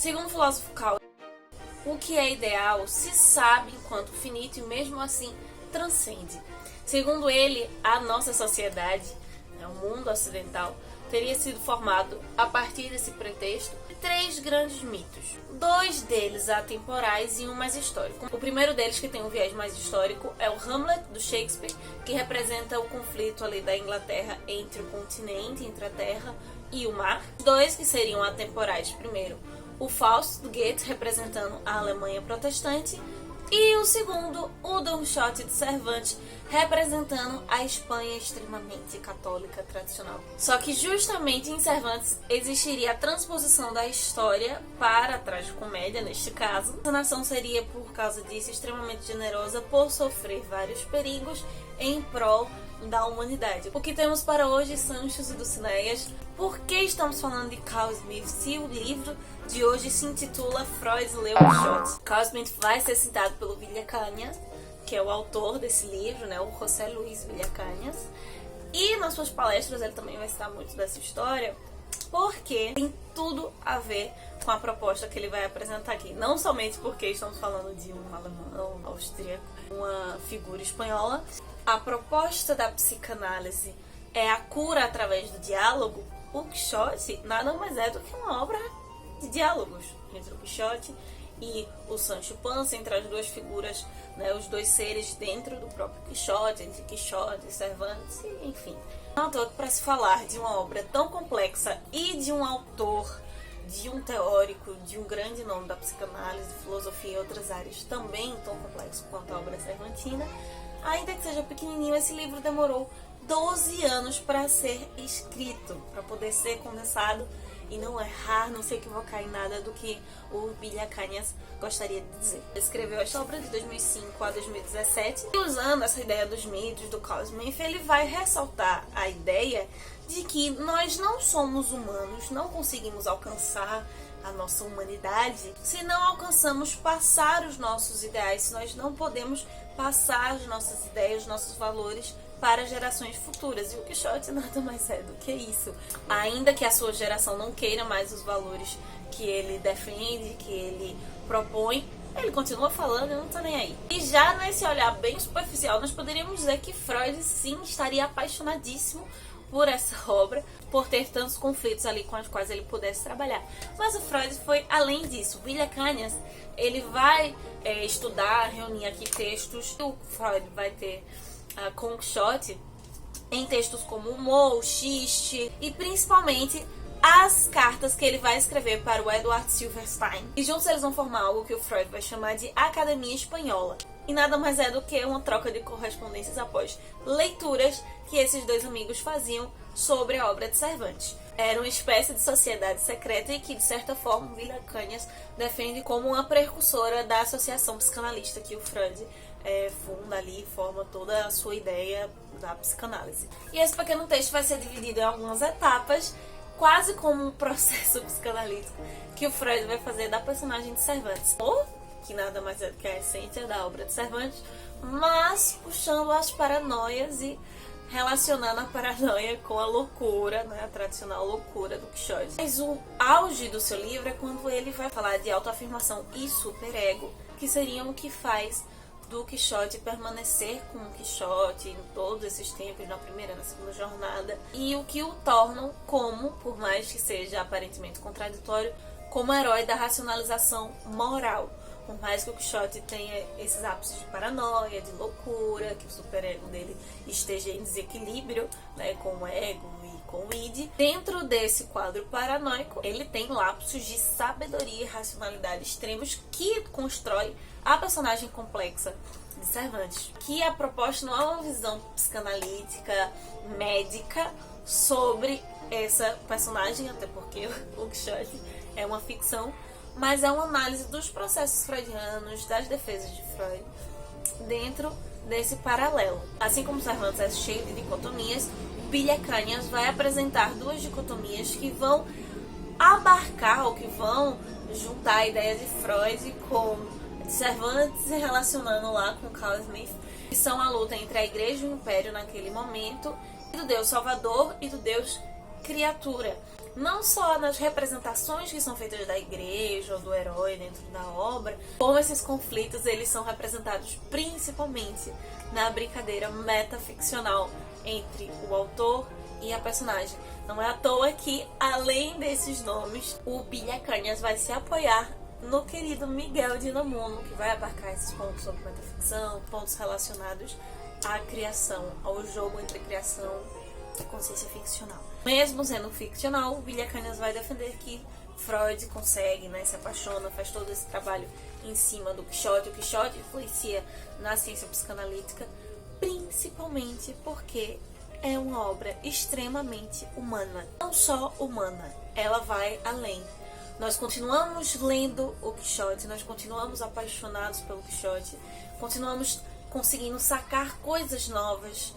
Segundo o filósofo Carl, o que é ideal se sabe enquanto finito e mesmo assim transcende. Segundo ele, a nossa sociedade, o mundo ocidental, teria sido formado a partir desse pretexto de 3 grandes mitos. 2 deles atemporais e um mais histórico. O primeiro deles, que tem um viés mais histórico, é o Hamlet, do Shakespeare, que representa o conflito ali da Inglaterra entre o continente, entre a terra e o mar. 2 que seriam atemporais, primeiro, o Fausto, do Goethe, representando a Alemanha protestante, e o segundo, o Don Quixote de Cervantes, representando a Espanha extremamente católica tradicional. Só que justamente em Cervantes existiria a transposição da história para a tragicomédia, neste caso. A nação seria, por causa disso, extremamente generosa por sofrer vários perigos em prol da humanidade. O que temos para hoje, Sanchos e Dulcinéias? Por que estamos falando de Carl Smith se o livro de hoje se intitula Freud leu Quixote? Carl Smith vai ser citado pelo Villacañas, que é o autor desse livro, né, o José Luis Villacañas, e nas suas palestras ele também vai citar muito dessa história, porque tem tudo a ver com a proposta que ele vai apresentar aqui. Não somente porque estamos falando de um alemão, austríaco, uma figura espanhola. A proposta da psicanálise é a cura através do diálogo. O Quixote nada mais é do que uma obra de diálogos entre o Quixote e o Sancho Panza, entre as duas figuras, né, os dois seres dentro do próprio Quixote, entre Quixote e Cervantes, enfim. Não é para se falar de uma obra tão complexa e de um autor, de um teórico, de um grande nome da psicanálise, filosofia e outras áreas também tão complexo quanto a obra cervantina, ainda que seja pequenininho, esse livro demorou 12 anos para ser escrito, para poder ser condensado e não errar, não se equivocar em nada do que o Villacañas gostaria de dizer. Ele escreveu esta obra de 2005 a 2017 e, usando essa ideia dos mitos do Carl Smith, ele vai ressaltar a ideia de que nós não somos humanos, não conseguimos alcançar a nossa humanidade se não alcançamos passar os nossos ideais, se nós não podemos passar as nossas ideias, os nossos valores para gerações futuras. E o Quixote nada mais é do que isso. Ainda que a sua geração não queira mais os valores que ele defende, que ele propõe, ele continua falando e não tá nem aí. E já nesse olhar bem superficial, nós poderíamos dizer que Freud sim estaria apaixonadíssimo por essa obra, por ter tantos conflitos ali com os quais ele pudesse trabalhar. Mas o Freud foi além disso. Villacañas, ele vai estudar, reunir aqui textos. O Freud vai ter com o Quixote em textos como o Humor, o Xiste e principalmente as cartas que ele vai escrever para o Edward Silverstein. E juntos eles vão formar algo que o Freud vai chamar de Academia Espanhola. E nada mais é do que uma troca de correspondências após leituras que esses dois amigos faziam sobre a obra de Cervantes. Era uma espécie de sociedade secreta e que, de certa forma, Villacañas defende como uma precursora da associação psicanalista que o Freud funda ali, forma toda a sua ideia da psicanálise. E esse pequeno texto vai ser dividido em algumas etapas, quase como um processo psicanalítico que o Freud vai fazer da personagem de Cervantes. Ou que nada mais é do que a essência da obra de Cervantes, mas puxando as paranoias e relacionando a paranoia com a loucura, né, a tradicional loucura do Quixote. Mas o auge do seu livro é quando ele vai falar de autoafirmação e superego, que seriam o que faz do Quixote permanecer com o Quixote em todos esses tempos, na primeira e na segunda jornada, e o que o tornam como, por mais que seja aparentemente contraditório, como herói da racionalização moral. Por mais que o Quixote tenha esses ápices de paranoia, de loucura, que o superego dele esteja em desequilíbrio, né, com o ego e com o id, dentro desse quadro paranoico, ele tem lapsos de sabedoria e racionalidade extremos que constrói a personagem complexa de Cervantes. Que a proposta não é uma visão psicanalítica, médica, sobre essa personagem, até porque o Quixote é uma ficção, mas é uma análise dos processos freudianos, das defesas de Freud, dentro desse paralelo. Assim como Cervantes é cheio de dicotomias, Villacañas vai apresentar 2 dicotomias que vão abarcar, ou que vão juntar a ideia de Freud com Cervantes e relacionando lá com Carl Smith, que são a luta entre a Igreja e o Império naquele momento, e do Deus Salvador e do Deus Criatura. não só nas representações que são feitas da igreja ou do herói dentro da obra, como esses conflitos eles são representados principalmente na brincadeira metaficcional entre o autor e a personagem. Não é à toa que, além desses nomes, o Bilha Cañas vai se apoiar no querido Miguel de Unamuno, que vai abarcar esses pontos sobre metaficção, pontos relacionados à criação, ao jogo entre criação e consciência ficcional. Mesmo sendo ficcional, o Bilha Cañas vai defender que Freud consegue, né, se apaixona, faz todo esse trabalho em cima do Quixote. O Quixote influencia na ciência psicanalítica, principalmente porque é uma obra extremamente humana. Não só humana, ela vai além. Nós continuamos lendo o Quixote, nós continuamos apaixonados pelo Quixote, continuamos conseguindo sacar coisas novas,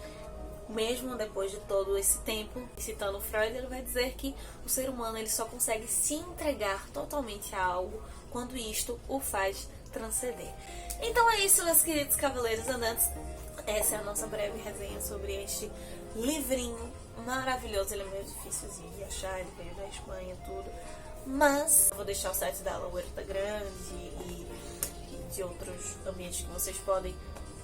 mesmo depois de todo esse tempo. Citando Freud, ele vai dizer que o ser humano ele só consegue se entregar totalmente a algo quando isto o faz transcender. Então é isso, meus queridos cavaleiros andantes. Essa é a nossa breve resenha sobre este livrinho maravilhoso. Ele é meio difícil de achar, ele veio da Espanha, tudo. Mas eu vou deixar o site da La Huerta Grande e de outros ambientes que vocês podem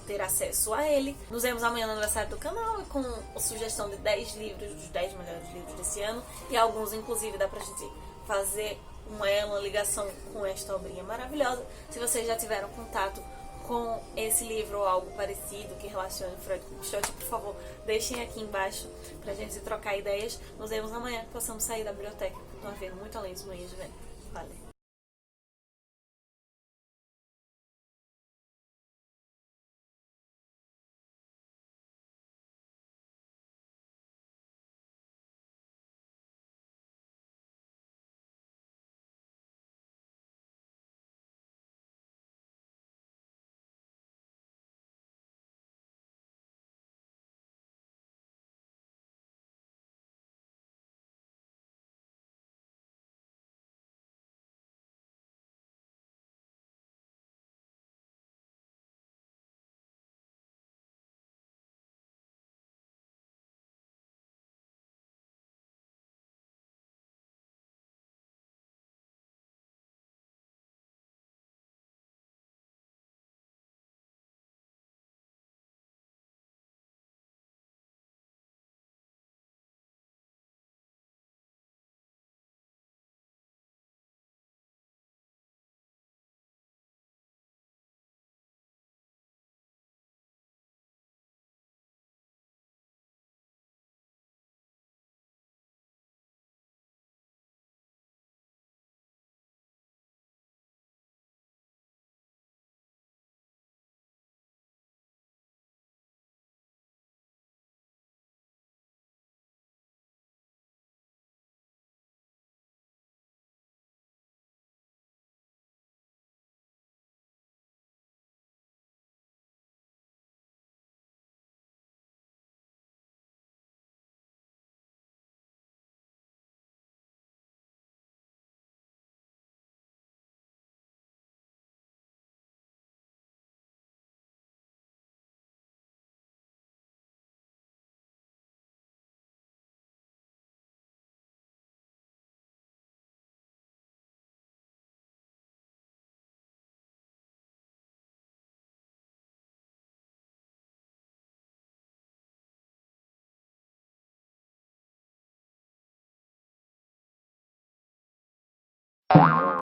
ter acesso a ele. Nos vemos amanhã no aniversário do canal e com a sugestão de 10 livros, dos 10 melhores livros desse ano. E alguns, inclusive, dá pra gente fazer uma ligação com esta obrinha maravilhosa. Se vocês já tiveram contato com esse livro ou algo parecido que relacione Freud com Quixote, por favor, deixem aqui embaixo pra gente trocar ideias. Nos vemos amanhã, que possamos sair da biblioteca e continuar vendo muito além dos manhãs de vento. Valeu!